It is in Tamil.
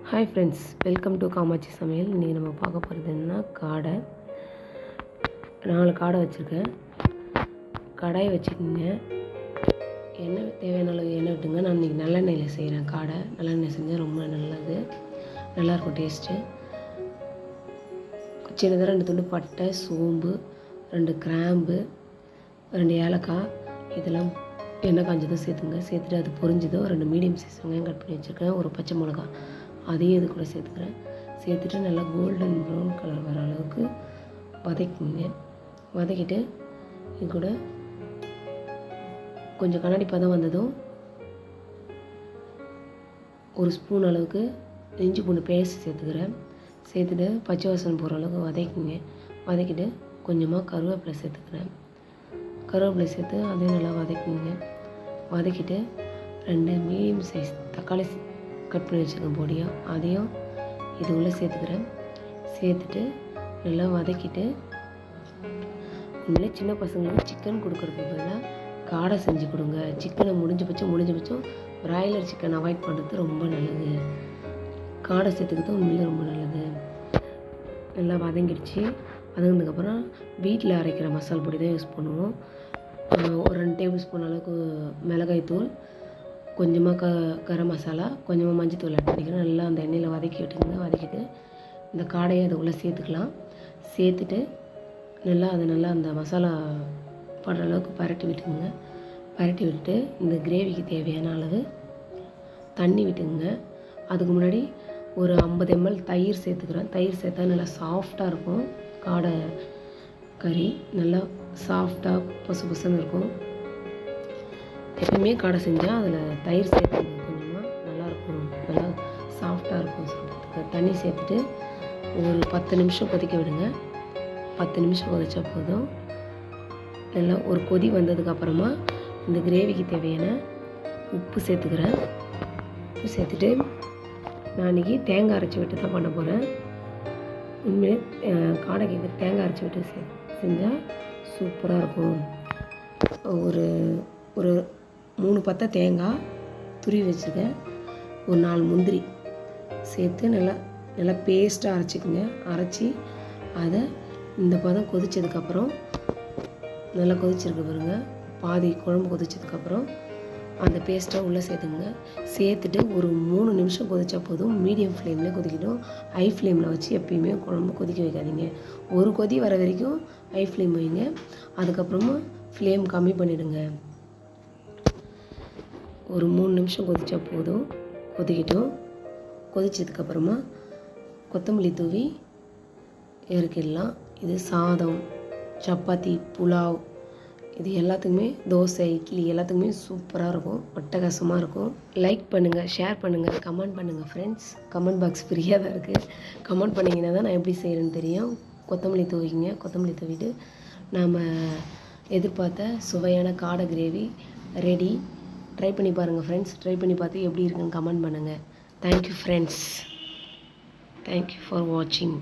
Hi friends, welcome to Kamatchi சமையல். இன்றைக்கி நம்ம பார்க்க போகிறது என்னென்னா காடை. 4 காடை வச்சுருக்கேன். கடாய் வச்சுக்கோங்க. எண்ணெய் தேவையான அளவு எண்ணெய் விட்டுங்க. நான் இன்றைக்கி நல்லெண்ணெயில் செய்கிறேன். காடை நல்லெண்ணெய் செஞ்சால் ரொம்ப நல்லது, நல்லாயிருக்கும் டேஸ்ட்டு. சின்னதாக 2 துண்டு பட்டை, சோம்பு, 2 கிராம்பு, 2 ஏலக்காய், இதெல்லாம் எண்ணெய் காஞ்சதும் சேர்த்துங்க. சேர்த்துட்டு அது பொரிஞ்சதும் 2 மீடியம் சைஸ் வெங்காயம் கட் பண்ணி வச்சுருக்கேன். ஒரு பச்சை மிளகா அதையும் இது கூட சேர்த்துக்கிறேன். சேர்த்துட்டு நல்லா கோல்டன் ப்ரௌன் கலர் வர அளவுக்கு வதக்கிங்க. வதக்கிட்டு இது கூட கொஞ்சம் கண்ணாடி பதம் வந்ததும் 1 ஸ்பூன் அளவுக்கு இஞ்சி பூண்டு பேஸ்ட் சேர்த்துக்கிறேன். சேர்த்துட்டு பச்சை வாசனை போகிற அளவுக்கு வதக்கிங்க. வதக்கிட்டு கொஞ்சமாக கருவேப்பிலை சேர்த்துக்கிறேன். கருவேப்பிலை சேர்த்து அதையும் நல்லா வதக்கிங்க. வதக்கிட்டு 2 மீடியம் சைஸ் தக்காளி கட் பண்ணி வச்சுருக்கேன் பொடியாக, அதையும் இது உள்ளே சேர்த்துக்கிறேன். சேர்த்துட்டு நல்லா வதக்கிட்டு, உண்மையிலே சின்ன பசங்களுக்கு சிக்கன் கொடுக்குறதுக்கு பதிலாக காடை செஞ்சு கொடுங்க. சிக்கனை முடிஞ்ச பட்சம் பிராய்லர் சிக்கன் அவாய்ட் பண்ணுறது ரொம்ப நல்லது. காடை சேர்த்துக்கிறது உண்மையிலே ரொம்ப நல்லது. நல்லா வதங்கிடுச்சு. வதங்கினதுக்கப்புறம் வீட்டில் அரைக்கிற மசாலா பொடி தான் யூஸ் பண்ணுவோம். ஒரு 2 டேபிள் ஸ்பூன் அளவுக்கு மிளகாய்த்தூள், கொஞ்சமாக கரம் மசாலா, கொஞ்சமாக மஞ்சத்தூள் ஆட் பண்ணிக்கலாம். நல்லா அந்த எண்ணெயில் வதக்கி விட்டுங்க. வதக்கிட்டு இந்த காடையை அது உள்ளே சேர்த்துக்கலாம். சேர்த்துட்டு நல்லா அந்த மசாலா படுற அளவுக்கு பரட்டி விட்டுங்க. பரட்டி விட்டுட்டு இந்த கிரேவிக்கு தேவையான அளவு தண்ணி விட்டுங்க. அதுக்கு முன்னாடி ஒரு 50 ml தயிர் சேர்த்துக்கிறேன். தயிர் சேர்த்தா நல்லா சாஃப்டாக இருக்கும். காடை கறி நல்லா சாஃப்டாக பொசுன்னு இருக்கும். எப்பவுமே காடை செஞ்சால் அதில் தயிர் சேர்த்துங்க. கொஞ்சமாக நல்லாயிருக்கும், நல்லா சாஃப்டாக இருக்கும் சாப்பிட்றதுக்கு. தண்ணி சேர்த்துட்டு ஒரு 10 நிமிஷம் கொதிக்க விடுங்க. 10 நிமிஷம் கொதிச்சா போதும். நல்லா ஒரு கொதி வந்ததுக்கப்புறமா இந்த கிரேவிக்கு தேவையான உப்பு சேர்த்துக்கிறேன். உப்பு சேர்த்துட்டு நான் இன்றைக்கி தேங்காய் அரைச்சி விட்டு தான் பண்ண போகிறேன். உண்மையிலே காடைக்கு தேங்காய் அரைச்சி விட்டு செஞ்சால் சூப்பராக இருக்கும். ஒரு 3 பத்தை தேங்காய் துருவி வச்சுருக்கேன். ஒரு 4 முந்திரி சேர்த்து நல்லா பேஸ்ட்டாக அரைச்சிக்கோங்க. அரைச்சி அதை இந்த பதம் கொதித்ததுக்கப்புறம், நல்லா கொதிச்சிருக்கு பாருங்க, பாதி குழம்பு கொதிச்சதுக்கப்புறம் அந்த பேஸ்ட்டை உள்ளே சேர்த்துங்க. சேர்த்துட்டு ஒரு 3 நிமிஷம் கொதிச்சா போதும். மீடியம் ஃப்ளேமில் கொதிக்கட்டும். ஹை ஃப்ளேமில் வச்சு எப்பயுமே குழம்பு கொதிக்க வைக்காதீங்க. ஒரு கொதி வர வரைக்கும் ஹை ஃப்ளேம் வைங்க. அதுக்கப்புறமா ஃப்ளேம் கம்மி பண்ணிவிடுங்க. ஒரு 3 நிமிஷம் கொதிச்சா போதும். கொதிக்கட்டும். கொதிச்சதுக்கப்புறமா கொத்தமல்லி தூவி இறக்கிடலாம். இது சாதம், சப்பாத்தி, புலாவ், இது எல்லாத்துக்குமே, தோசை, இட்லி எல்லாத்துக்குமே சூப்பராக இருக்கும், அட்டகாசமாக இருக்கும். லைக் பண்ணுங்கள், ஷேர் பண்ணுங்கள், கமெண்ட் பண்ணுங்கள் ஃப்ரெண்ட்ஸ். கமெண்ட் பாக்ஸ் ஃப்ரீயாக தான் இருக்குது. கமெண்ட் பண்ணிங்கன்னா தான் நான் எப்படி செய்கிறேன்னு தெரியும். கொத்தமல்லி தூவிங்க. கொத்தமல்லி தூவிட்டு நாம் எதிர்பார்த்த சுவையான காடை கிரேவி ரெடி. ட்ரை பண்ணி பாருங்கள் ஃப்ரெண்ட்ஸ். ட்ரை பண்ணி பார்த்து எப்படி இருக்குன்னு கமெண்ட் பண்ணுங்கள். Thank you friends. தேங்க்யூ ஃபார் வாட்சிங்.